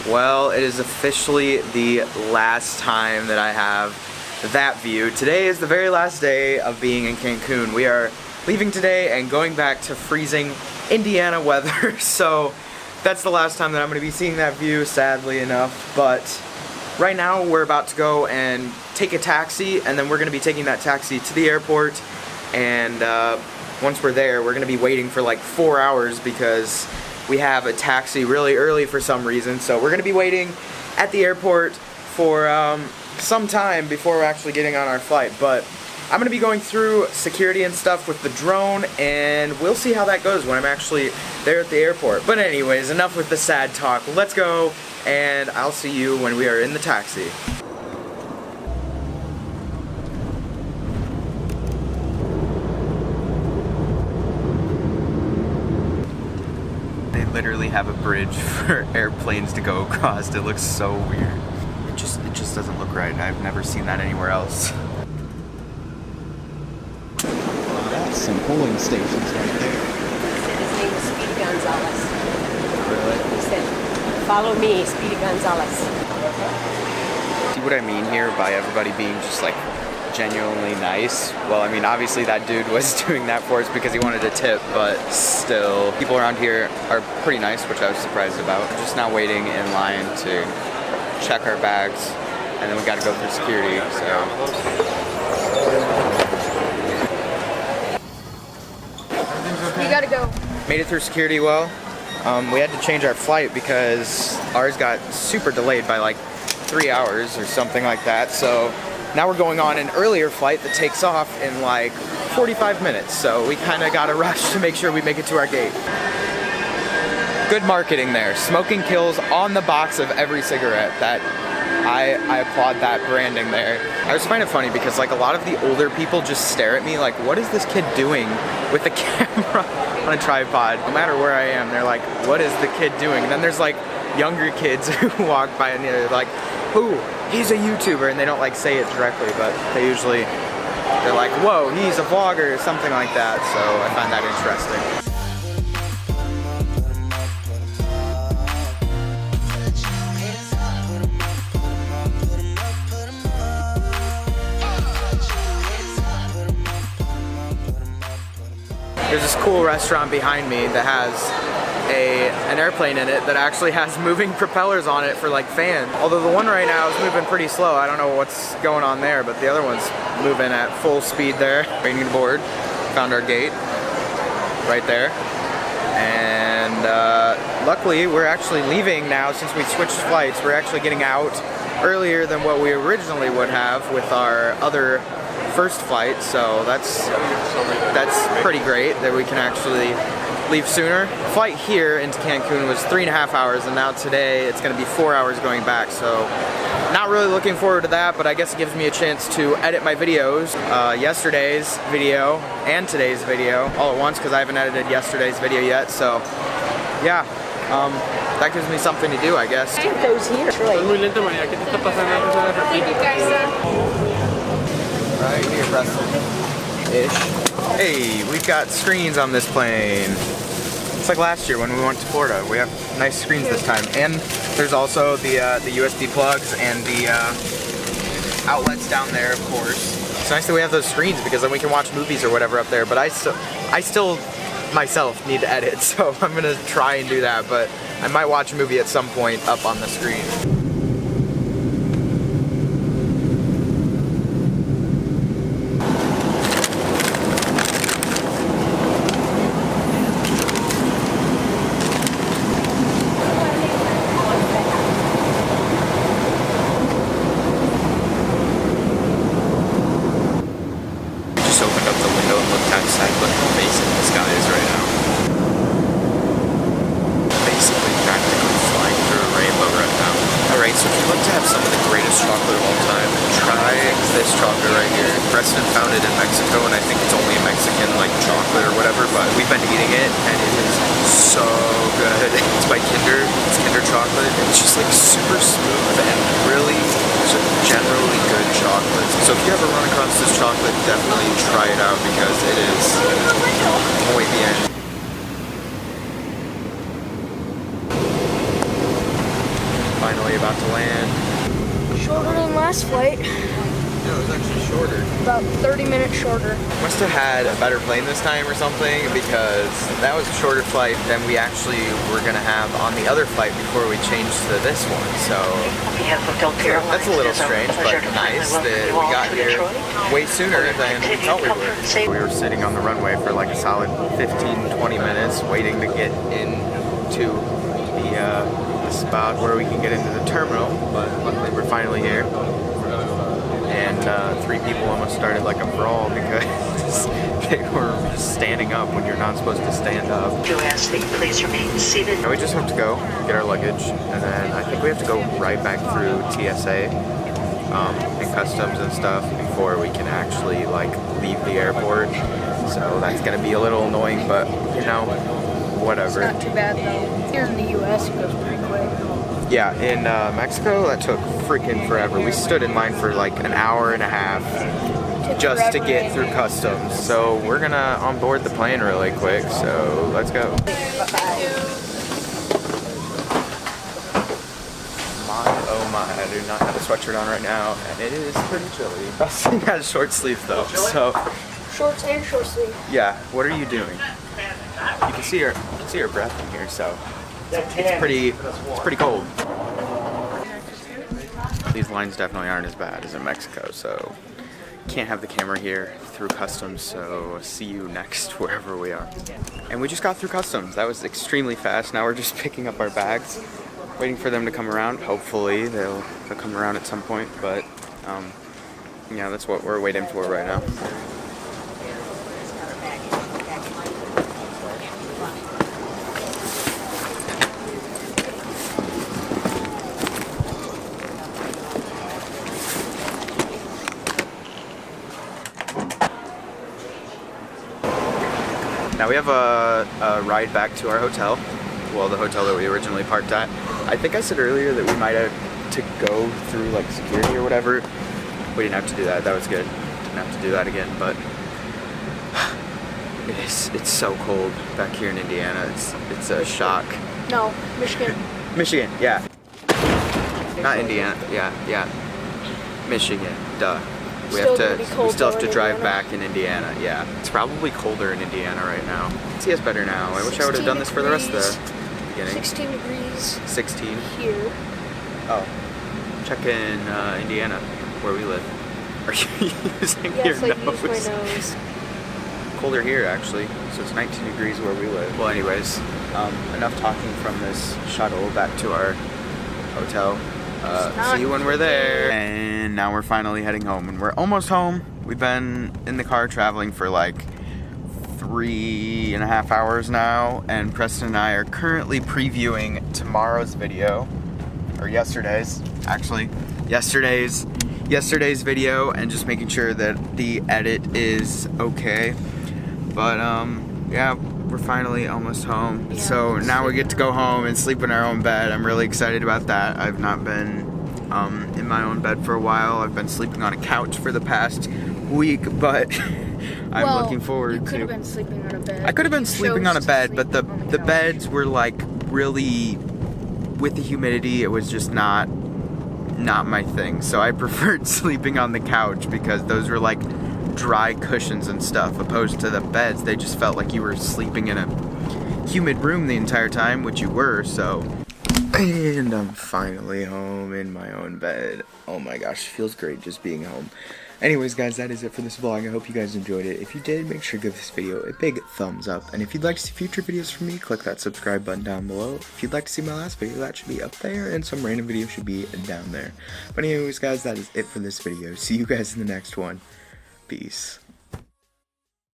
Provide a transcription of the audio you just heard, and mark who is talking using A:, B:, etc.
A: Well, it is officially the last time that I have that view. Today is the very last day of being in Cancun. We are leaving today and going back to freezing Indiana weather, so that's the last time that I'm going to be seeing that view, sadly enough. But right now we're about to go and take a taxi, and then we're going to be taking that taxi to the airport, and once we're there we're going to be waiting for like 4 hours because we have a taxi really early for some reason. So we're going to be waiting at the airport for some time before we're actually getting on our flight. But I'm going to be going through security and stuff with the drone, and we'll see how that goes when I'm actually there at the airport. But anyways, enough with the sad talk. Let's go, and I'll see you when we are in the taxi. They literally have a bridge for airplanes to go across. It looks so weird. It just doesn't look right. I've never seen that anywhere else. That's some polling stations right there.
B: His name is Speedy Gonzalez.
A: Really?
B: He said, "Follow me, Speedy Gonzalez."
A: See what I mean here by everybody being just like genuinely nice? Well, I mean, obviously that dude was doing that for us because he wanted a tip, but still, people around here are pretty nice, which I was surprised about. We're just now waiting in line to check our bags, and then we got to go through security, so.
B: You gotta go.
A: Made it through security well. We had to change our flight because ours got super delayed by like 3 hours or something like that, so now we're going on an earlier flight that takes off in like 45 minutes, so we kind of got to rush to make sure we make it to our gate. Good marketing there. Smoking kills on the box of every cigarette. That I applaud that branding there. I just find it funny because like a lot of the older people just stare at me like, what is this kid doing with the camera on a tripod? No matter where I am, they're like, what is the kid doing? And then there's like younger kids who walk by and they're like, ooh, he's a YouTuber, and they don't like say it directly, but they're like, whoa, he's a vlogger or something like that, so I find that interesting. There's this cool restaurant behind me that has an airplane in it that actually has moving propellers on it for like fans. Although the one right now is moving pretty slow. I don't know what's going on there, but the other one's moving at full speed there. Waiting to board. Found our gate right there. And luckily we're actually leaving now since we switched flights. We're actually getting out earlier than what we originally would have with our other first flight, so that's pretty great that we can actually leave sooner. The flight here into Cancun was 3.5 hours, and now today it's going to be 4 hours going back, so not really looking forward to that, but I guess it gives me a chance to edit my videos, yesterday's video and today's video all at once because I haven't edited yesterday's video yet, so yeah, that gives me something to do, I guess.
B: Those here, really.
A: Right here, Preston. Ish. Hey, we've got screens on this plane. It's like last year when we went to Florida. We have nice screens this time. And there's also the USB plugs and the outlets down there, of course. It's nice that we have those screens because then we can watch movies or whatever up there. But I still myself need to edit, so I'm gonna try and do that. But I might watch a movie at some point up on the screen. This chocolate right here. Preston found it in Mexico, and I think it's only a Mexican like chocolate or whatever, but we've been eating it and it is so good. It's by Kinder. It's Kinder chocolate. It's just like super smooth and really just generally good chocolate. So if you ever run across this chocolate, definitely try it out because it is muy bien. finally about to land.
B: Shorter than last flight.
A: No, it was actually shorter.
B: About 30 minutes shorter.
A: Must have had a better plane this time or something, because that was a shorter flight than we actually were gonna have on the other flight before we changed to this one. So that's a little strange, but nice that we got here way sooner than we thought we would. We were sitting on the runway for like a solid 15-20 minutes waiting to get into the spot where we can get into the terminal, but luckily we're finally here. And 3 people almost started like a brawl because they were standing up when you're not supposed to stand up.
C: Do ask that you please remain seated.
A: Now we just have to go get our luggage, and then I think we have to go right back through TSA and customs and stuff before we can actually like leave the airport. So that's gonna be a little annoying, but you know, whatever.
B: It's not too bad though. Here in the US it goes pretty quick.
A: Yeah, in Mexico, that took freaking forever. We stood in line for like an hour and a half just to get through customs. So we're gonna onboard the plane really quick, so let's go. Oh my, I do not have a sweatshirt on right now, and it is pretty chilly. Dustin has short sleeves though, so.
B: Shorts and short sleeve.
A: Yeah, what are you doing? You can see her breath in here, so. It's pretty cold. These lines definitely aren't as bad as in Mexico, so can't have the camera here through customs, so see you next wherever we are. And we just got through customs. That was extremely fast. Now we're just picking up our bags, waiting for them to come around. Hopefully they'll come around at some point, but yeah, that's what we're waiting for right now. Now we have a ride back to our hotel, well, the hotel that we originally parked at. I think I said earlier that we might have to go through like security or whatever. We didn't have to do that. That was good. Didn't have to do that again, but it's so cold back here in Indiana. It's a shock.
B: No, Michigan.
A: Michigan, yeah. Not Indiana. Yeah. Michigan. Duh. We still have to drive back in Indiana. Yeah, it's probably colder in Indiana right now. See us better now. I wish I would have done this for the rest of the beginning.
B: 16 degrees.
A: 16
B: here.
A: Oh, check in Indiana, where we live. Are you using
B: yes,
A: your
B: I
A: nose?
B: use my nose.
A: Colder here actually, so it's 19 degrees where we live. Well, anyways, enough talking from this shuttle back to our hotel. See you when we're there. And now we're finally heading home, and we're almost home. We've been in the car traveling for like 3.5 hours now, and Preston and I are currently previewing tomorrow's video, or yesterday's video, and just making sure that the edit is okay. But yeah, we're finally almost home. Yeah, so now we get to go home and sleep in our own bed. I'm really excited about that. I've not been in my own bed for a while. I've been sleeping on a couch for the past week, but I'm looking forward to.
B: You could have been sleeping on a bed.
A: I could have been sleeping on a bed, but the beds were like really, with the humidity, it was just not my thing. So I preferred sleeping on the couch because those were like dry cushions and stuff, opposed to the beds. They just felt like you were sleeping in a humid room the entire time, which you were. So, and I'm finally home in my own bed. Oh my gosh, feels great just being home. Anyways guys, that is it for this vlog. I hope you guys enjoyed it. If you did, make sure to give this video a big thumbs up, and if you'd like to see future videos from me, click that subscribe button down below. If you'd like to see my last video, that should be up there, and some random video should be down there. But anyways guys, that is it for this video. See you guys in the next one. Peace.